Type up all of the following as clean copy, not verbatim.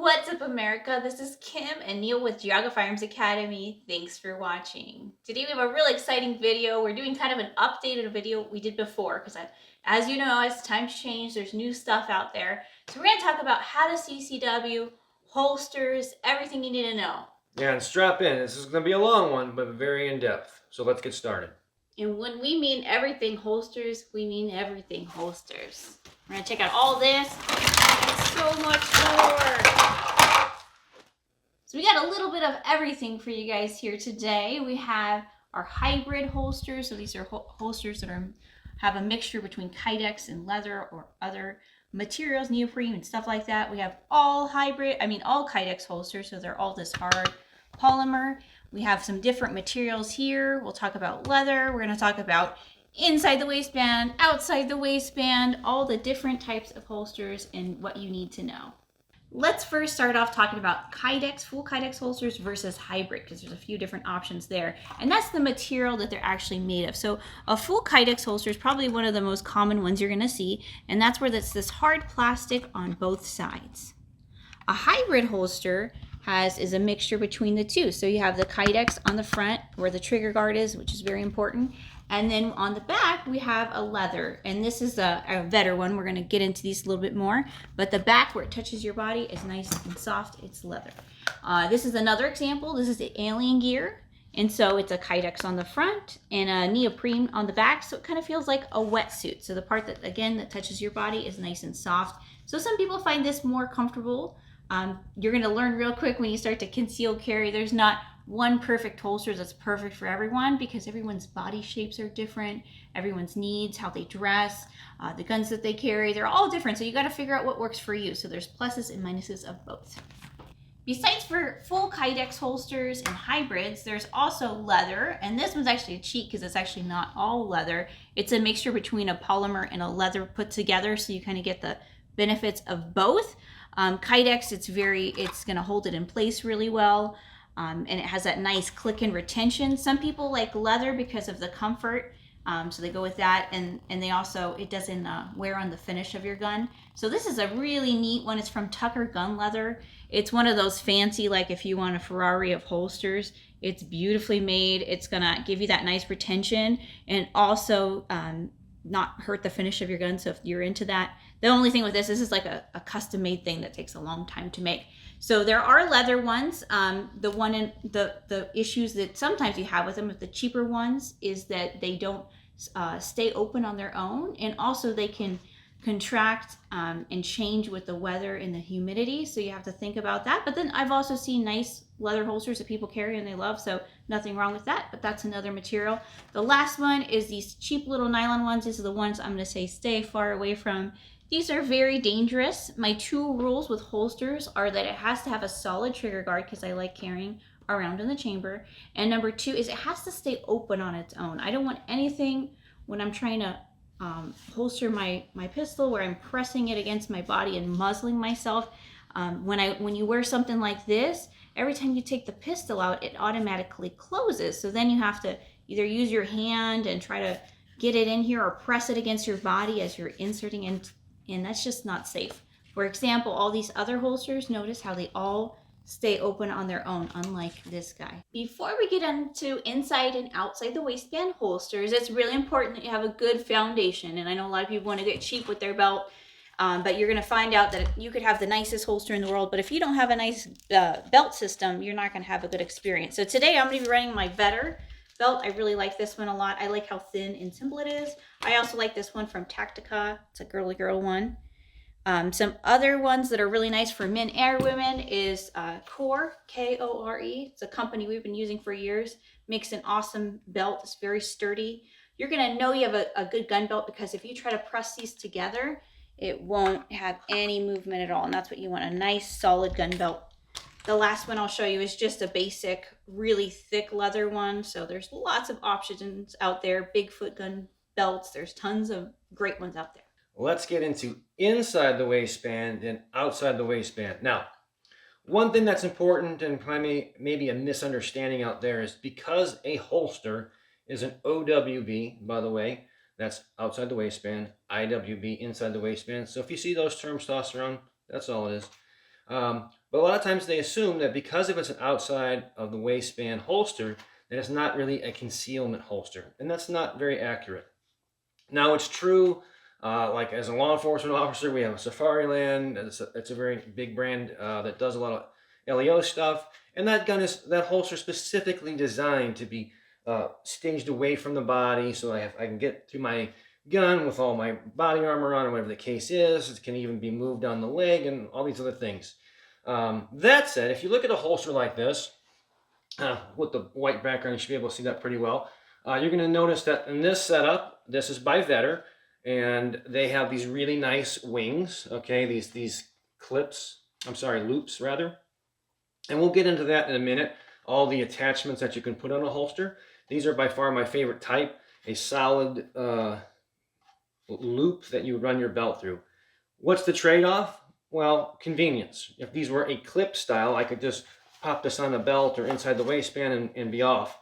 What's up, America? This is Kim and Neil with Geauga Firearms Academy. Thanks for watching. Today we have a really exciting video. We're doing kind of an updated video we did before because, as you know, as times change, there's new stuff out there. So we're going to talk about how to CCW, holsters, everything you need to know. Yeah, and strap in. This is going to be a long one, but very in-depth. So let's get started. And when we mean everything holsters, we mean everything holsters. We're going to check out all this and so much more. So we got a little bit of everything for you guys here today. We have our hybrid holsters. So these are holsters that have a mixture between Kydex and leather or other materials, neoprene and stuff like that. We have all Kydex holsters. So they're all this hard polymer. We have some different materials here. We'll talk about leather. We're going to talk about inside the waistband, outside the waistband, all the different types of holsters and what you need to know. Let's first start off talking about Kydex, full Kydex holsters versus hybrid, because there's a few different options there. And that's the material that they're actually made of. So a full Kydex holster is probably one of the most common ones you're going to see, and that's where that's this hard plastic on both sides. A hybrid holster is a mixture between the two. So you have the Kydex on the front where the trigger guard is, which is very important. And then on the back, we have a leather. And this is a better one. We're going to get into these a little bit more. But the back where it touches your body is nice and soft. It's leather. This is another example. This is the alien gear. And so it's a Kydex on the front and a neoprene on the back. So it kind of feels like a wetsuit. So the part that, again, that touches your body is nice and soft. So some people find this more comfortable. You're going to learn real quick when you start to conceal carry. There's not one perfect holster that's perfect for everyone because everyone's body shapes are different, everyone's needs, how they dress, the guns that they carry, they're all different. So you got to figure out what works for you. So there's pluses and minuses of both. Besides for full Kydex holsters and hybrids, there's also leather. And this one's actually a cheat because it's actually not all leather. It's a mixture between a polymer and a leather put together. So you kind of get the benefits of both. Kydex, it's going to hold it in place really well. And it has that nice click and retention. Some people like leather because of the comfort. So they go with that. And they also, it doesn't wear on the finish of your gun. So this is a really neat one. It's from Tucker Gun Leather. It's one of those fancy, like if you want a Ferrari of holsters, it's beautifully made. It's going to give you that nice retention and also not hurt the finish of your gun. So if you're into that, the only thing with this is like a custom made thing that takes a long time to make. So there are leather ones. The issues that sometimes you have with them, with the cheaper ones, is that they don't stay open on their own, and also they can contract and change with the weather and the humidity. So you have to think about that. But then I've also seen nice leather holsters that people carry and they love, so nothing wrong with that, but that's another material. The last one is these cheap little nylon ones. These are the ones I'm going to say stay far away from. These are very dangerous. My 2 rules with holsters are that it has to have a solid trigger guard because I like carrying around in the chamber. And number 2 is it has to stay open on its own. I don't want anything when I'm trying to holster my pistol where I'm pressing it against my body and muzzling myself. When you wear something like this, every time you take the pistol out, it automatically closes. So then you have to either use your hand and try to get it in here or press it against your body as you're inserting in. And that's just not safe. For example, all these other holsters, notice how they all stay open on their own, unlike this guy. Before we get into inside and outside the waistband holsters, it's really important that you have a good foundation. And I know a lot of people want to get cheap with their belt, but you're going to find out that you could have the nicest holster in the world, but if you don't have a nice belt system, you're not going to have a good experience. So today I'm going to be running my Vetter belt. I really like this one a lot. I like how thin and simple it is. I also like this one from Tactica. It's a girly girl one. Some other ones that are really nice for men and women is Core, K-O-R-E. It's a company we've been using for years. Makes an awesome belt. It's very sturdy. You're going to know you have a good gun belt because if you try to press these together, it won't have any movement at all. And that's what you want, a nice solid gun belt. The last one I'll show you is just a basic, really thick leather one. So there's lots of options out there. Bigfoot gun belts. There's tons of great ones out there. Let's get into inside the waistband and outside the waistband. Now, one thing that's important and maybe a misunderstanding out there is because a holster is an OWB, by the way, that's outside the waistband, IWB, inside the waistband. So if you see those terms tossed around, that's all it is. But a lot of times they assume that because if it's an outside of the waistband holster, that it's not really a concealment holster. And that's not very accurate. Now, it's true, like as a law enforcement officer, we have a Safariland. It's a very big brand that does a lot of LEO stuff. And that holster is specifically designed to be staged away from the body, so I can get to my gun with all my body armor on, or whatever the case is. It can even be moved down the leg and all these other things. That said, if you look at a holster like this, with the white background, you should be able to see that pretty well. You're going to notice that in this setup, this is by Vetter, and they have these really nice wings, okay, these loops rather. And we'll get into that in a minute, all the attachments that you can put on a holster. These are by far my favorite type, a solid loop that you run your belt through. What's the trade-off? Well, convenience. If these were a clip style, I could just pop this on the belt or inside the waistband and be off.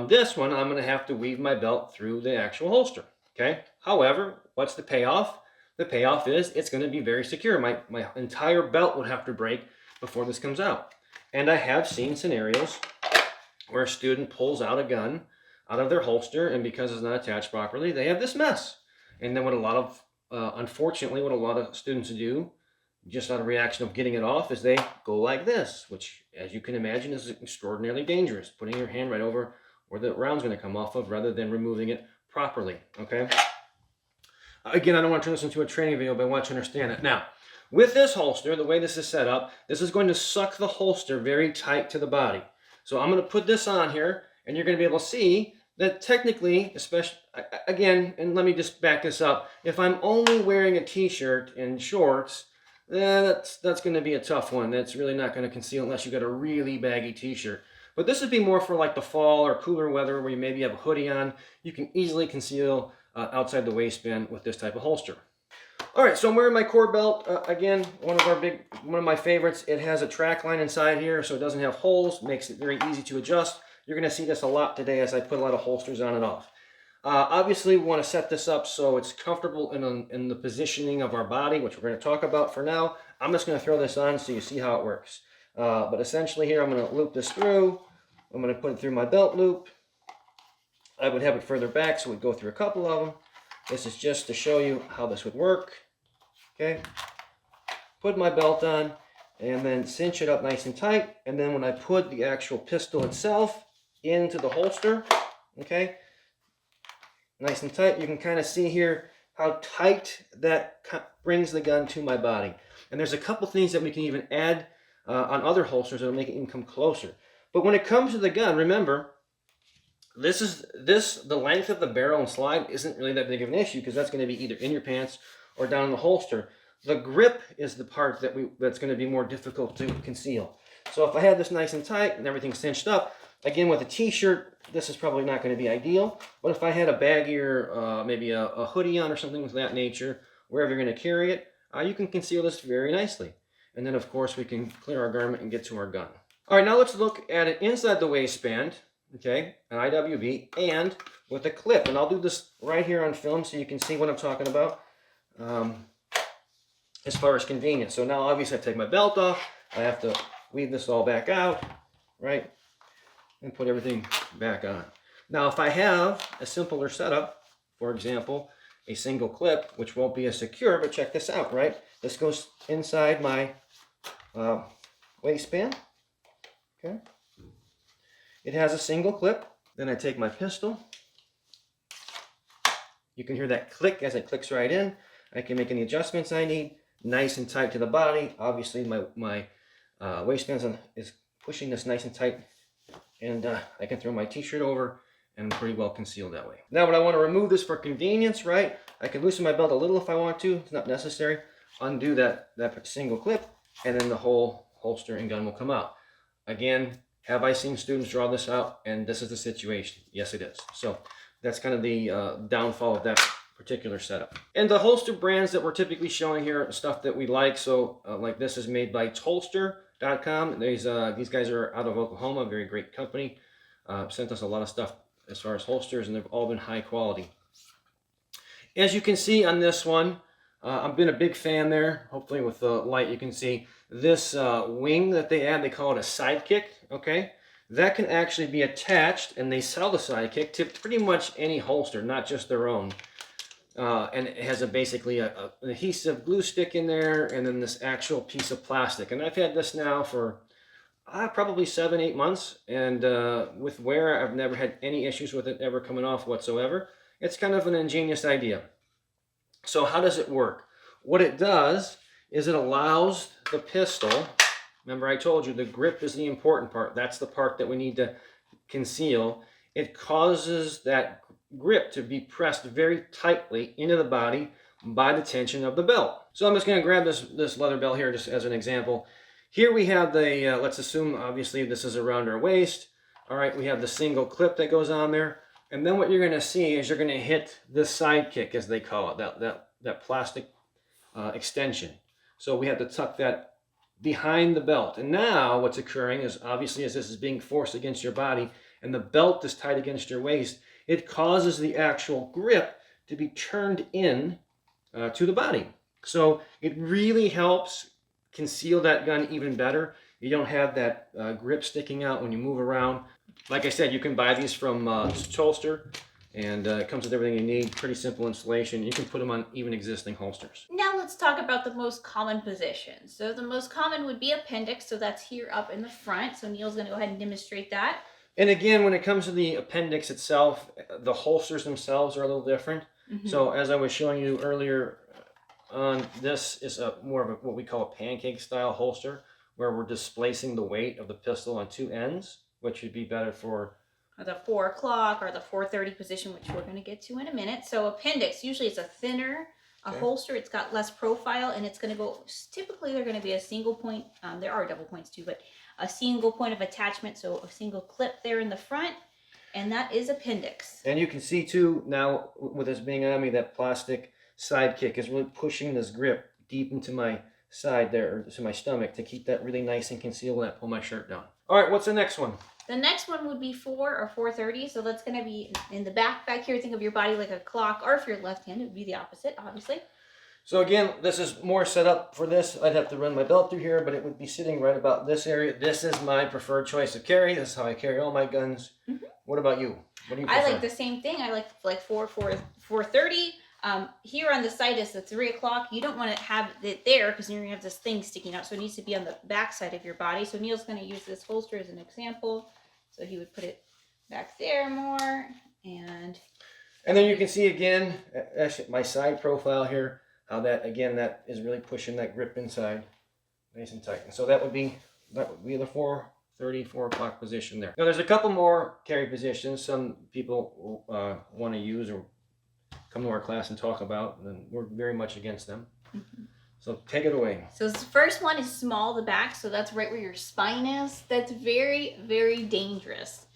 This one, I'm going to have to weave my belt through the actual holster. Okay. However, what's the payoff? The payoff is it's going to be very secure. My entire belt would have to break before this comes out. And I have seen scenarios where a student pulls out a gun out of their holster, and because it's not attached properly, they have this mess. And then unfortunately, what a lot of students do, just out of reaction of getting it off, is they go like this, which, as you can imagine, is extraordinarily dangerous. Putting your hand right over where the round's going to come off of, rather than removing it properly, okay? Again, I don't want to turn this into a training video, but I want you to understand it. Now, with this holster, the way this is set up, this is going to suck the holster very tight to the body. So I'm going to put this on here, and you're going to be able to see that technically, especially, again, and let me just back this up, if I'm only wearing a t-shirt and shorts, that's going to be a tough one. That's really not going to conceal unless you got a really baggy t-shirt. But this would be more for like the fall or cooler weather where you maybe have a hoodie on. You can easily conceal outside the waistband with this type of holster. All right, so I'm wearing my core belt. Again, one of my favorites. It has a track line inside here, so it doesn't have holes. Makes it very easy to adjust. You're going to see this a lot today as I put a lot of holsters on and off. Obviously, we want to set this up so it's comfortable in the positioning of our body, which we're going to talk about for now. I'm just going to throw this on so you see how it works. But essentially here, I'm going to loop this through. I'm going to put it through my belt loop. I would have it further back, so we'd go through a couple of them. This is just to show you how this would work. Okay. Put my belt on, and then cinch it up nice and tight. And then when I put the actual pistol itself into the holster, okay, nice and tight, you can kind of see here how tight that brings the gun to my body. And there's a couple things that we can even add on other holsters that'll make it even come closer. But when it comes to the gun, remember, the length of the barrel and slide isn't really that big of an issue, because that's going to be either in your pants or down in the holster. The grip is the part that's going to be more difficult to conceal. So if I had this nice and tight and everything cinched up, again with a t-shirt, this is probably not going to be ideal. But if I had a baggier, maybe a hoodie on or something of that nature, wherever you're going to carry it, you can conceal this very nicely. And then of course we can clear our garment and get to our gun. All right, now let's look at it inside the waistband, okay, an IWB, and with a clip. And I'll do this right here on film so you can see what I'm talking about as far as convenience. So now obviously I take my belt off. I have to weave this all back out, right, and put everything back on. Now if I have a simpler setup, for example, a single clip, which won't be as secure, but check this out, right? This goes inside my waistband. Okay. It has a single clip. Then I take my pistol. You can hear that click as it clicks right in. I can make any adjustments I need. Nice and tight to the body. Obviously my waistband is pushing this nice and tight, and I can throw my t-shirt over and I'm pretty well concealed that way. Now when I want to remove this for convenience, right, I can loosen my belt a little if I want to. It's not necessary. Undo that single clip, and then the whole holster and gun will come out. Again, have I seen students draw this out and this is the situation? Yes, it is. So that's kind of the downfall of that particular setup. And the holster brands that we're typically showing here are stuff that we like. So like this is made by Tolster.com. These guys are out of Oklahoma, very great company. Sent us a lot of stuff as far as holsters, and they've all been high quality. As you can see on this one, I've been a big fan there. Hopefully with the light you can see. this wing that they add, they call it a sidekick, okay? That can actually be attached, and they sell the sidekick to pretty much any holster, not just their own. And it has basically an adhesive glue stick in there, and then this actual piece of plastic. And I've had this now for probably 7-8 months, and with wear, I've never had any issues with it ever coming off whatsoever. It's kind of an ingenious idea. So how does it work? What it does is it allows the pistol, remember I told you the grip is the important part. That's the part that we need to conceal. It causes that grip to be pressed very tightly into the body by the tension of the belt. So I'm just going to grab this leather belt here just as an example. Here we have the, let's assume obviously this is around our waist. All right, we have the single clip that goes on there. And then what you're going to see is you're going to hit the sidekick, as they call it, that plastic extension. So we have to tuck that behind the belt. And now what's occurring is, obviously, as this is being forced against your body and the belt is tight against your waist, it causes the actual grip to be turned in to the body. So it really helps conceal that gun even better. You don't have that grip sticking out when you move around. Like I said, you can buy these from Holster, and it comes with everything you need. Pretty simple installation. You can put them on even existing holsters. Now let's talk about the most common positions. So the most common would be appendix, so that's here up in the front. So Neil's going to go ahead and demonstrate that. And again, when it comes to the appendix itself, the holsters themselves are a little different. Mm-hmm. So as I was showing you earlier on, this is more of what we call a pancake style holster, where we're displacing the weight of the pistol on two ends, which would be better for the 4 o'clock or the 4:30 position, which we're going to get to in a minute. So appendix, usually it's a thinner holster. It's got less profile, and it's going to go, typically they're going to be a single point. There are double points too, but a single point of attachment. So a single clip there in the front, and that is appendix. And you can see too, now with this being on me, that plastic sidekick is really pushing this grip deep into my side there, or to my stomach, to keep that really nice and concealed when I pull my shirt down. All right, what's the next one? The next one would be 4 or 4:30. So that's going to be in the back here. Think of your body like a clock, or if you're left-handed, it would be the opposite, obviously. So again, this is more set up for this. I'd have to run my belt through here, but it would be sitting right about this area. This is my preferred choice of carry. This is how I carry all my guns. Mm-hmm. What about you? What do you prefer? I like the same thing. I like 4:30. Here on the side is the 3 o'clock. You don't want to have it there because you're going to have this thing sticking out. So it needs to be on the back side of your body. So Neil's going to use this holster as an example. So he would put it back there more. And then you can see again, my side profile here, how that, again, that is really pushing that grip inside nice and tight. And so that would be the 4:30, 4 o'clock position there. Now there's a couple more carry positions some people want to use or come to our class and talk about, and we're very much against them. Mm-hmm. So take it away. So the first one is small, the back. So that's right where your spine is. That's very, very dangerous.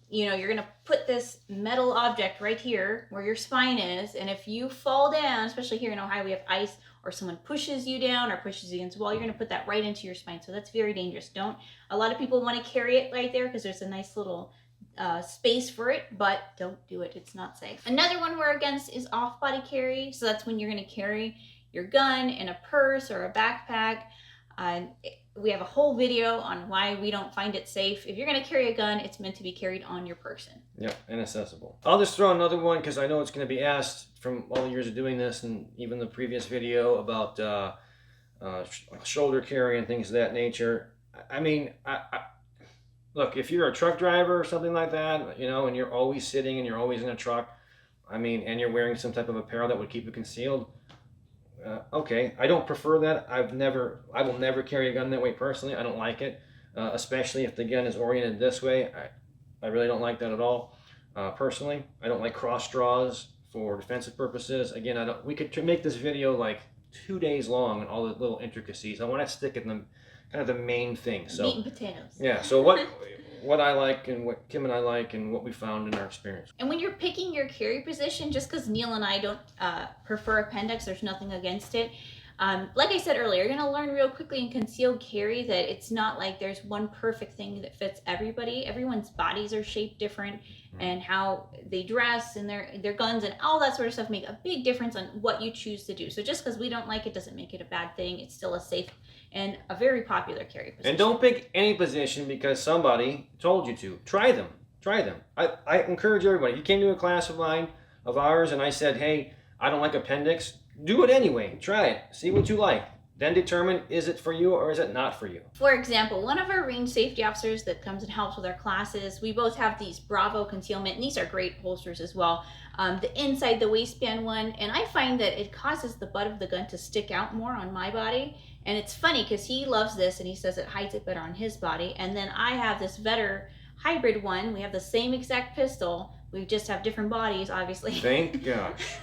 You're going to put this metal object right here where your spine is. And if you fall down, especially here in Ohio, we have ice, or someone pushes you down or pushes you against the wall, you're going to put that right into your spine. So that's very dangerous. A lot of people want to carry it right there because there's a nice little space for it, but don't do it. It's not safe. Another one we're against is off-body carry. So that's when you're going to carry your gun in a purse or a backpack. We have a whole video on why we don't find it safe. If you're going to carry a gun, it's meant to be carried on your person. Yeah, and accessible. I'll just throw another one because I know it's going to be asked from all the years of doing this, and even the previous video about shoulder carry and things of that nature. I mean, look, if you're a truck driver or something like that, and you're always sitting and you're always in a truck, and you're wearing some type of apparel that would keep you concealed, okay, I don't prefer that. I will never carry a gun that way personally. I don't like it, especially if the gun is oriented this way. I really don't like that at all. Personally, I don't like cross draws for defensive purposes. Again, we could make this video like 2 days long and all the little intricacies. I want to stick in the kind of the main thing. So meat and potatoes. Yeah. So what I like and what Kim and I like and what we found in our experience. And when you're picking your carry position, just because Neil and I don't prefer appendix, there's nothing against it. Like I said earlier, you're going to learn real quickly in concealed carry that it's not like there's one perfect thing that fits everybody. Everyone's bodies are shaped different, and how they dress and their guns and all that sort of stuff make a big difference on what you choose to do. So just because we don't like it doesn't make it a bad thing. It's still a safe and a very popular carry position. And don't pick any position because somebody told you to. Try them. Try them. I encourage everybody. If you came to a class of ours, and I said, hey, I don't like appendix, do it anyway. Try it. See what you like. Then determine, is it for you or is it not for you? For example, one of our range safety officers that comes and helps with our classes, we both have these Bravo concealment, and these are great holsters as well. The inside the waistband one, and I find that it causes the butt of the gun to stick out more on my body. And it's funny because he loves this and he says it hides it better on his body. And then I have this Vetter hybrid one. We have the same exact pistol. We just have different bodies, obviously. Thank gosh.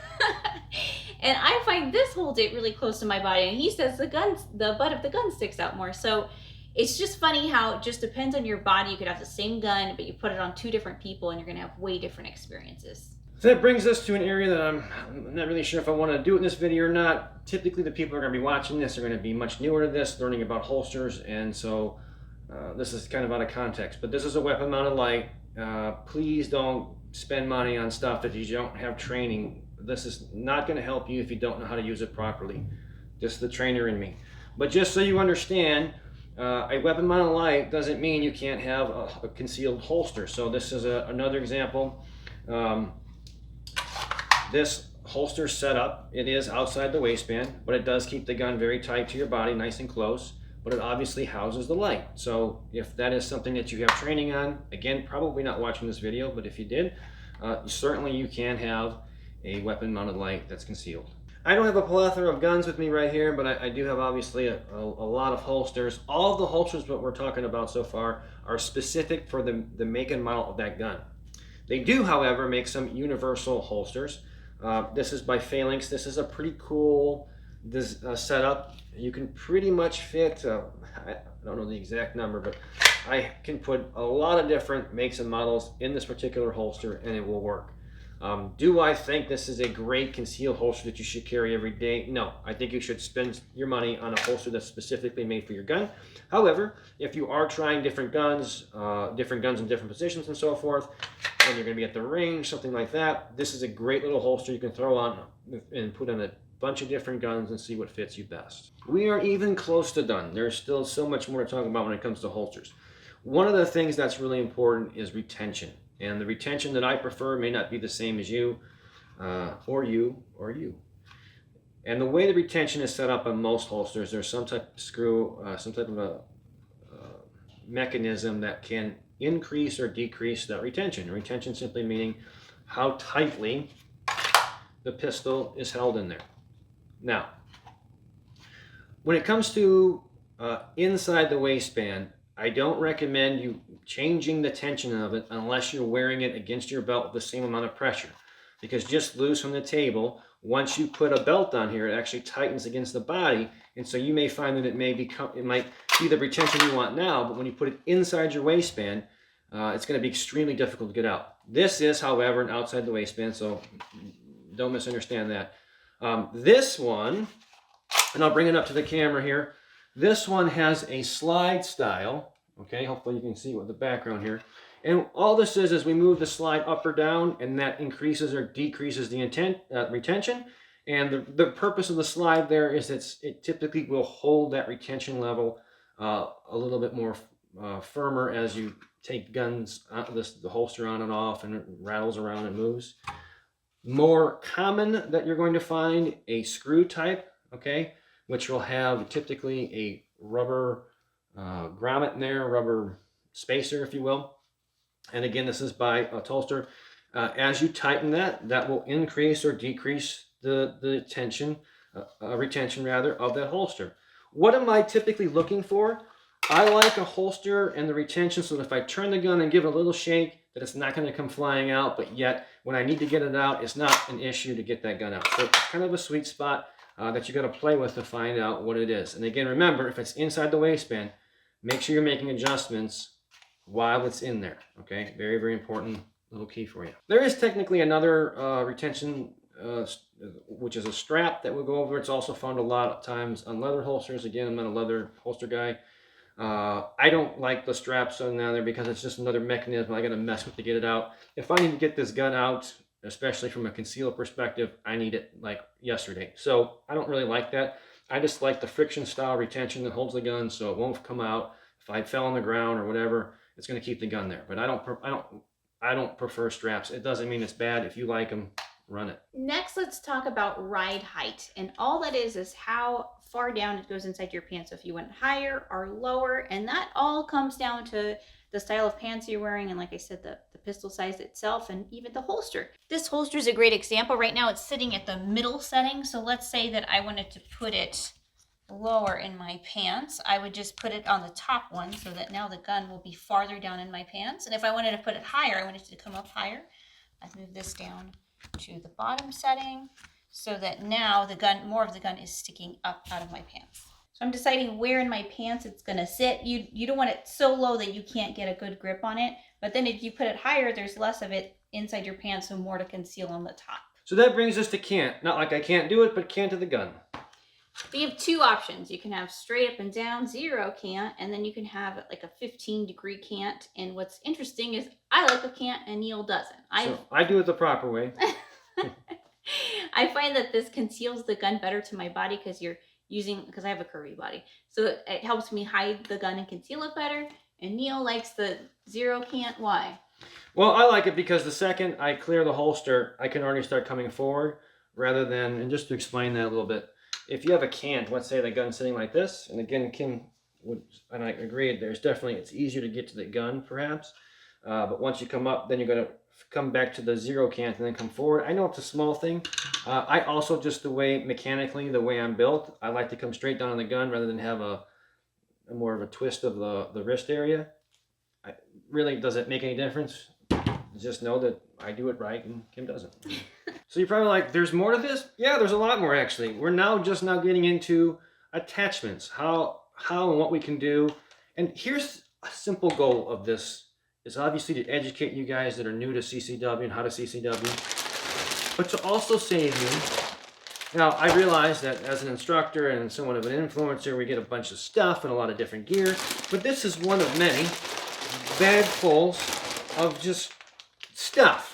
And I find this holds it really close to my body, and he says the butt of the gun sticks out more. So it's just funny how it just depends on your body. You could have the same gun, but you put it on two different people and you're gonna have way different experiences. So that brings us to an area that I'm not really sure if I want to do it in this video or not. Typically the people who are going to be watching this are going to be much newer to this, learning about holsters, and so this is kind of out of context. But this is a weapon mounted light. Please don't spend money on stuff that you don't have training. This is not going to help you if you don't know how to use it properly. Just the trainer in me. But just so you understand, a weapon mounted light doesn't mean you can't have a concealed holster. So this is another example. This holster setup, it is outside the waistband, but it does keep the gun very tight to your body, nice and close, but it obviously houses the light. So if that is something that you have training on, again, probably not watching this video, but if you did, certainly you can have a weapon mounted light that's concealed. I don't have a plethora of guns with me right here, but I do have obviously a lot of holsters. All of the holsters that we're talking about so far are specific for the make and model of that gun. They do, however, make some universal holsters. This is by Phalanx. This is a pretty cool setup. You can pretty much fit, I don't know the exact number, but I can put a lot of different makes and models in this particular holster and it will work. Do I think this is a great concealed holster that you should carry every day? No, I think you should spend your money on a holster that's specifically made for your gun. However, if you are trying different guns in different positions and so forth, and you're going to be at the range, something like that, this is a great little holster you can throw on and put on a bunch of different guns and see what fits you best. We are even close to done. There's still so much more to talk about when it comes to holsters. One of the things that's really important is retention. And the retention that I prefer may not be the same as you, or you. And the way the retention is set up on most holsters, there's some type of screw, some type of a mechanism that can increase or decrease that retention. Retention simply meaning how tightly the pistol is held in there. Now, when it comes to inside the waistband, I don't recommend you changing the tension of it unless you're wearing it against your belt with the same amount of pressure. Because just loose from the table, once you put a belt on here, it actually tightens against the body, and so you may find that it might be the retention you want now, but when you put it inside your waistband, it's going to be extremely difficult to get out. This is, however, an outside the waistband, so don't misunderstand that. This one, and I'll bring it up to the camera here, this one has a slide style, okay, hopefully you can see with the background here. And all this is we move the slide up or down, and that increases or decreases the retention. And the purpose of the slide there is it typically will hold that retention level a little bit more firmer as you take guns out of the holster on and off, and it rattles around and moves. More common that you're going to find a screw type, okay, which will have typically a rubber grommet in there, rubber spacer, if you will. And again, this is by Holster. As you tighten that will increase or decrease the tension, retention rather, of that holster. What am I typically looking for? I like a holster and the retention so that if I turn the gun and give it a little shake, that it's not going to come flying out, but yet when I need to get it out, it's not an issue to get that gun out. So it's kind of a sweet spot that you got to play with to find out what it is. And again, remember, if it's inside the waistband, make sure you're making adjustments while it's in there. Okay, very, very important little key for you. There is technically another retention which is a strap that will go over. It's also found a lot of times on leather holsters. Again, I'm not a leather holster guy. I don't like the straps on there because it's just another mechanism I got to mess with to get it out. If I need to get this gun out, especially from a conceal perspective, I need it like yesterday. So I don't really like that. I just like the friction style retention that holds the gun so it won't come out. If I fell on the ground or whatever, it's going to keep the gun there. But I don't prefer straps. It doesn't mean it's bad. If you like them, run it. Next, let's talk about ride height. And all that is how far down it goes inside your pants. So if you went higher or lower, and that all comes down to the style of pants you're wearing, and like I said, the pistol size itself, and even the holster. This holster is a great example. Right now it's sitting at the middle setting. So let's say that I wanted to put it lower in my pants. I would just put it on the top one so that now the gun will be farther down in my pants. And if I wanted to put it higher, I wanted it to come up higher, I'd move this down to the bottom setting so that now the gun, more of the gun is sticking up out of my pants. So I'm deciding where in my pants it's going to sit. You don't want it so low that you can't get a good grip on it. But then if you put it higher, there's less of it inside your pants, so more to conceal on the top. So that brings us to cant. Not like I can't do it, but cant of the gun. We have two options. You can have straight up and down 0 cant, and then you can have like a 15-degree cant. And what's interesting is I like a cant and Neil doesn't. So I do it the proper way. I find that this conceals the gun better to my body because I have a curvy body. So it helps me hide the gun and conceal it better. And Neil likes the 0 cant. Why? Well, I like it because the second I clear the holster, I can already start coming forward rather than, and just to explain that a little bit, if you have a cant, let's say the gun's sitting like this, and again, Kim would, and I agreed, it's easier to get to the gun perhaps, but once you come up, then you're going to come back to the 0 cant and then come forward. I know it's a small thing. I also, just the way I'm built, I like to come straight down on the gun rather than have a more of a twist of the wrist area. Really, does it make any difference? Just know that I do it right and Kim doesn't. So you're probably like, there's more to this? Yeah, there's a lot more actually. We're now getting into attachments, how and what we can do. And here's a simple goal of this, is obviously to educate you guys that are new to CCW and how to CCW, but to also save you. Now, I realize that as an instructor and somewhat of an influencer, we get a bunch of stuff and a lot of different gear, but this is one of many bagfuls of just stuff.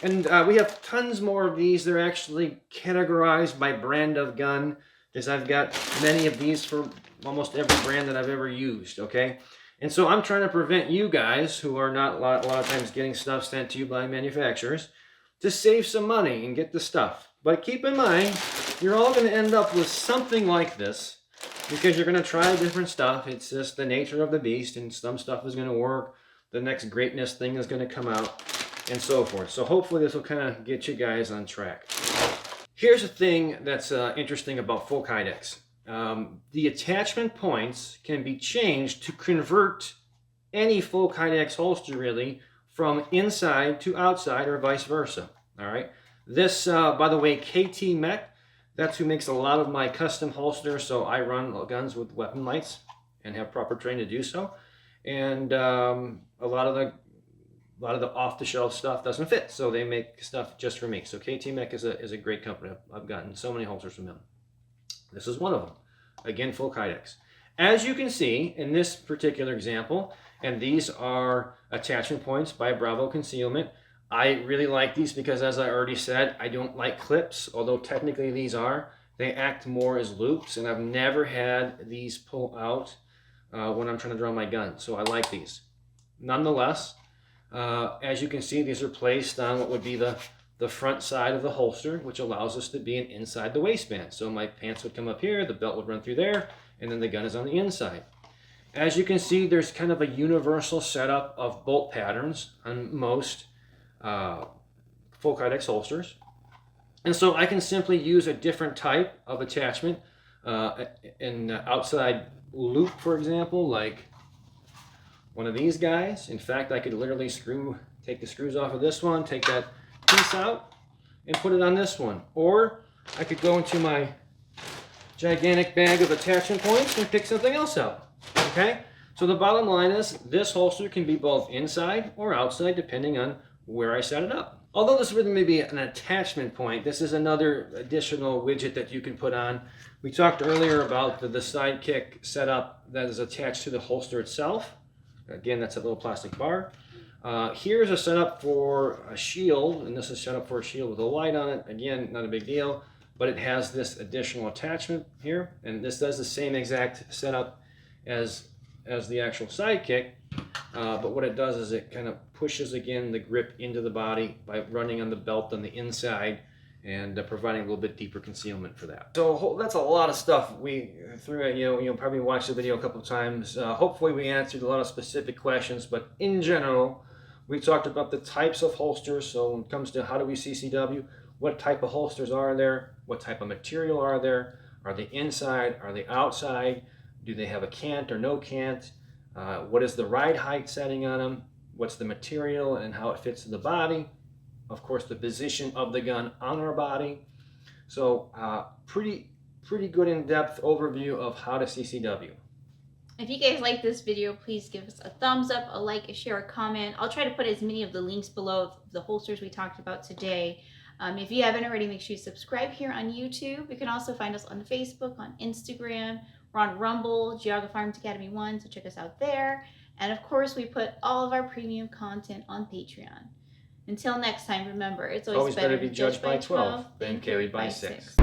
And we have tons more of these. They're actually categorized by brand of gun, because I've got many of these for almost every brand that I've ever used, okay? And so I'm trying to prevent you guys, who are not a lot of times getting stuff sent to you by manufacturers, to save some money and get the stuff. But keep in mind, you're all going to end up with something like this, because you're going to try different stuff. It's just the nature of the beast, and some stuff is going to work. The next greatness thing is going to come out, and so forth. So hopefully this will kind of get you guys on track. Here's a thing that's interesting about full kydex. The attachment points can be changed to convert any full kydex holster really from inside to outside or vice versa. All right. This, by the way, KT Mech, that's who makes a lot of my custom holsters. So I run guns with weapon lights and have proper training to do so. And a lot of the off-the-shelf stuff doesn't fit, so they make stuff just for me. So KT Mech is a great company. I've gotten so many holsters from them. This is one of them. Again, full kydex. As you can see in this particular example, and these are attachment points by Bravo Concealment. I really like these because, as I already said, I don't like clips, although technically these are. They act more as loops, and I've never had these pull out when I'm trying to draw my gun, so I like these. Nonetheless, as you can see, these are placed on what would be the front side of the holster, which allows us to be inside the waistband. So my pants would come up here, the belt would run through there, and then the gun is on the inside. As you can see, there's kind of a universal setup of bolt patterns on most full kydex holsters. And so I can simply use a different type of attachment, an outside loop, for example, like one of these guys. In fact, I could literally take the screws off of this one, take that piece out, and put it on this one. Or I could go into my gigantic bag of attachment points and pick something else out. Okay? So the bottom line is, this holster can be both inside or outside depending on where I set it up. Although this would maybe an attachment point, this is another additional widget that you can put on. We talked earlier about the sidekick setup that is attached to the holster itself. Again, that's a little plastic bar. Here's a setup for a shield, and this is set up for a shield with a light on it. Again, not a big deal, but it has this additional attachment here, and this does the same exact setup as the actual sidekick. But what it does is it kind of pushes again the grip into the body by running on the belt on the inside and providing a little bit deeper concealment for that. So that's a lot of stuff we threw at you. You probably watched the video a couple of times. Hopefully we answered a lot of specific questions, but in general, we talked about the types of holsters. So when it comes to how do we CCW, what type of holsters are there? What type of material are there? Are they inside? Are they outside? Do they have a cant or no cant? What is the ride height setting on them? What's the material and how it fits to the body? Of course, the position of the gun on our body. So pretty good in-depth overview of how to CCW. If you guys like this video, please give us a thumbs up, a like, a share, a comment. I'll try to put as many of the links below of the holsters we talked about today. If you haven't already, make sure you subscribe here on YouTube. You can also find us on Facebook, on Instagram. We're on Rumble, Geauga Firearms Academy 1, so check us out there. And of course, we put all of our premium content on Patreon. Until next time, remember, it's always better to be judged by 12 than carried by 6.